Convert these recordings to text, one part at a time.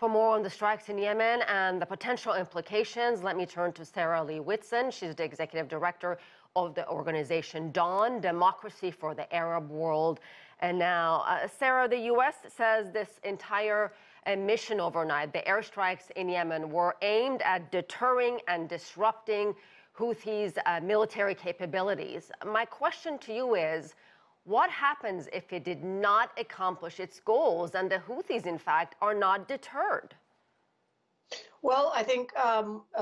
For more on the strikes in Yemen and the potential implications, let me turn to Sarah Leah Whitson. She's the executive director of the organization DAWN, Democracy for the Arab World. And now, Sarah, the U.S. says this entire mission overnight, the airstrikes in Yemen, were aimed at deterring and disrupting Houthis' military capabilities. My question to you is, what happens if it did not accomplish its goals and the Houthis, in fact, are not deterred? Well, I think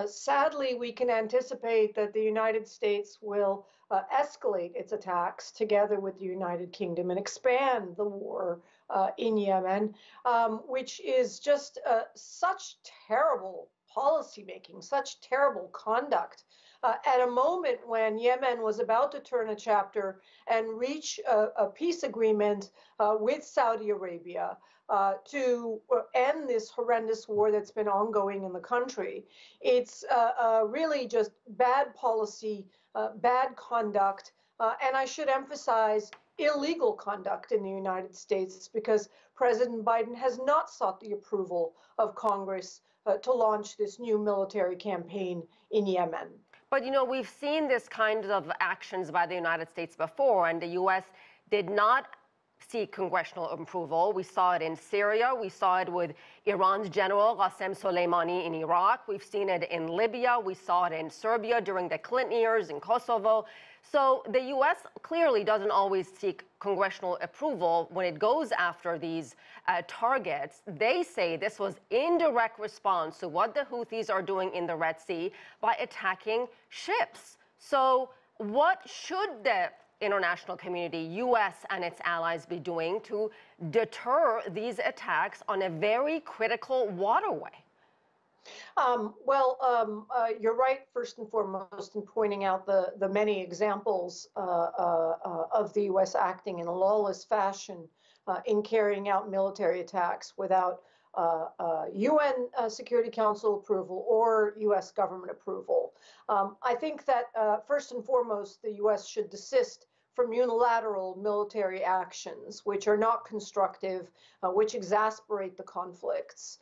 sadly we can anticipate that the United States will escalate its attacks together with the United Kingdom and expand the war in Yemen, which is just such terrible policymaking, such terrible conduct. At a moment when Yemen was about to turn a chapter and reach a peace agreement with Saudi Arabia to end this horrendous war that's been ongoing in the country. It's really just bad policy, bad conduct, and I should emphasize illegal conduct in the United States because President Biden has not sought the approval of Congress to launch this new military campaign in Yemen. But, you know, we've seen this kind of actions by the United States before, and the U.S. did not seek congressional approval. We saw it in Syria. We saw it with Iran's general, Qasem Soleimani, in Iraq. We've seen it in Libya. We saw it in Serbia during the Clinton years, in Kosovo. So the U.S. clearly doesn't always seek congressional approval when it goes after these targets. They say this was in direct response to what the Houthis are doing in the Red Sea by attacking ships. So what should the international community, U.S. and its allies, be doing to deter these attacks on a very critical waterway? You're right, first and foremost, in pointing out the many examples of the U.S. acting in a lawless fashion in carrying out military attacks without UN Security Council approval or U.S. government approval. I think that first and foremost, the U.S. should desist from unilateral military actions, which are not constructive, which exasperate the conflicts.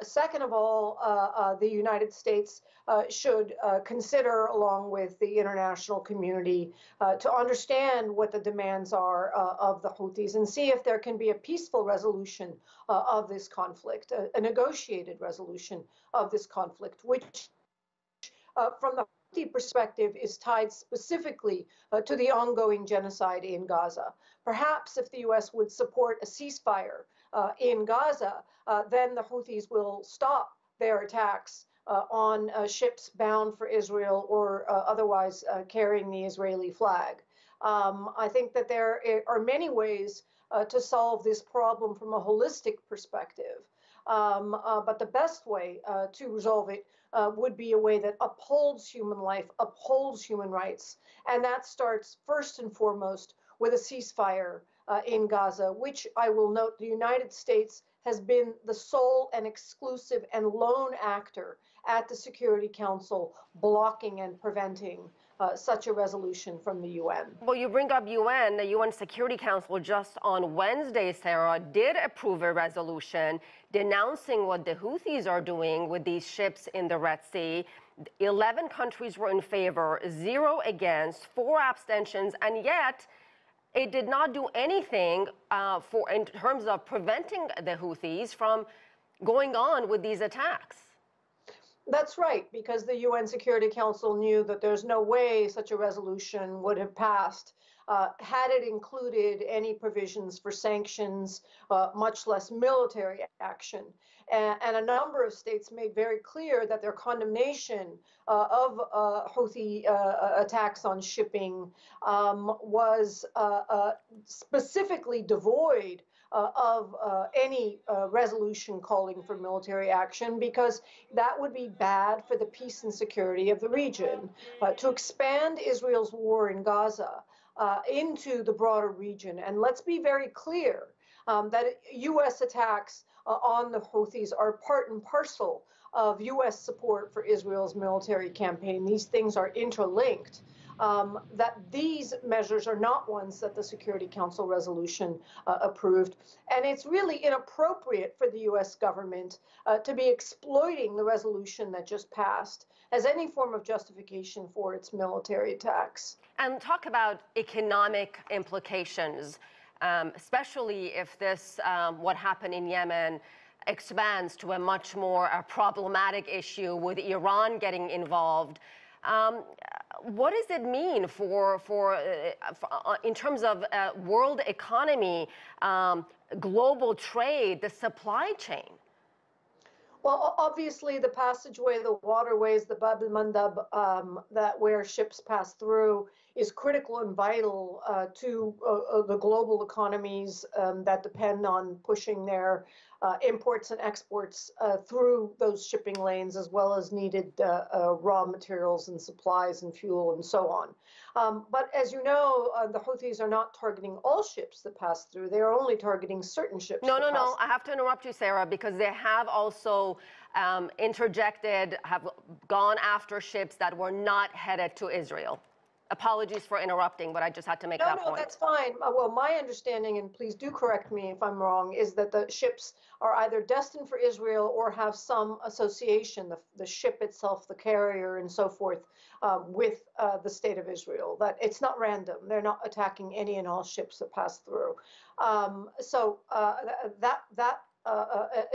Second of all, the United States should consider, along with the international community, to understand what the demands are of the Houthis and see if there can be a peaceful resolution of this conflict, a negotiated resolution of this conflict, which from the Houthi perspective is tied specifically to the ongoing genocide in Gaza. Perhaps if the U.S. would support a ceasefire in Gaza, then the Houthis will stop their attacks on ships bound for Israel or otherwise carrying the Israeli flag. I think that there are many ways to solve this problem from a holistic perspective. But the best way to resolve it would be a way that upholds human life, upholds human rights. And that starts first and foremost with a ceasefire in Gaza, which I will note the United States has been the sole and exclusive and lone actor at the Security Council blocking and preventing such a resolution from the UN. Well, you bring up UN. The UN Security Council just on Wednesday, Sarah, did approve a resolution denouncing what the Houthis are doing with these ships in the Red Sea. 11 countries were in favor, 0 against, 4 abstentions, and yet it did not do anything in terms of preventing the Houthis from going on with these attacks. That's right, because the UN Security Council knew that there's no way such a resolution would have passed had it included any provisions for sanctions, much less military action. And a number of states made very clear that their condemnation of Houthi attacks on shipping was specifically devoid of any resolution calling for military action, because that would be bad for the peace and security of the region. To expand Israel's war in Gaza into the broader region, and let's be very clear that U.S. attacks on the Houthis are part and parcel of U.S. support for Israel's military campaign. These things are interlinked. that these measures are not ones that the Security Council resolution approved. And it's really inappropriate for the U.S. government to be exploiting the resolution that just passed as any form of justification for its military attacks. And talk about economic implications, especially if this, what happened in Yemen, expands to a much more problematic issue with Iran getting involved. What does it mean for in terms of world economy, global trade, the supply chain? Well, obviously, the passageway, the waterways, the Bab el-Mandab, that where ships pass through, is critical and vital to the global economies that depend on pushing their imports and exports through those shipping lanes, as well as needed raw materials and supplies and fuel and so on. But as you know, the Houthis are not targeting all ships that pass through. They are only targeting certain ships. No. I have to interrupt you, Sarah, because they have also interjected, have gone after ships that were not headed to Israel. Apologies for interrupting, but I just had to make that point. No, that's fine. Well, my understanding, and please do correct me if I'm wrong, is that the ships are either destined for Israel or have some association, the ship itself, the carrier, and so forth, with the state of Israel. That it's not random. They're not attacking any and all ships that pass through. So that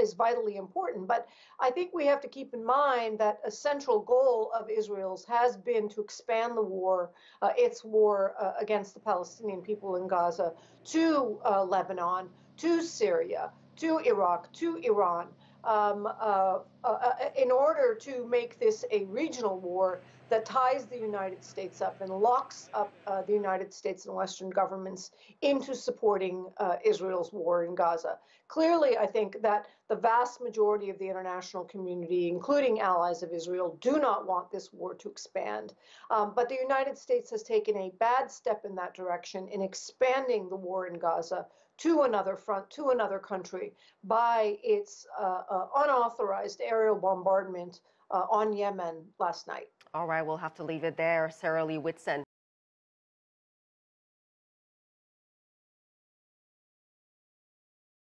is vitally important. But I think we have to keep in mind that a central goal of Israel's has been to expand the war, its war against the Palestinian people in Gaza, to Lebanon, to Syria, to Iraq, to Iran, in order to make this a regional war that ties the United States up and locks up the United States and Western governments into supporting Israel's war in Gaza. Clearly, I think that the vast majority of the international community, including allies of Israel, do not want this war to expand. But the United States has taken a bad step in that direction in expanding the war in Gaza to another front, to another country, by its unauthorized aerial bombardment on Yemen last night. All right, we'll have to leave it there. Sarah Leah Whitson.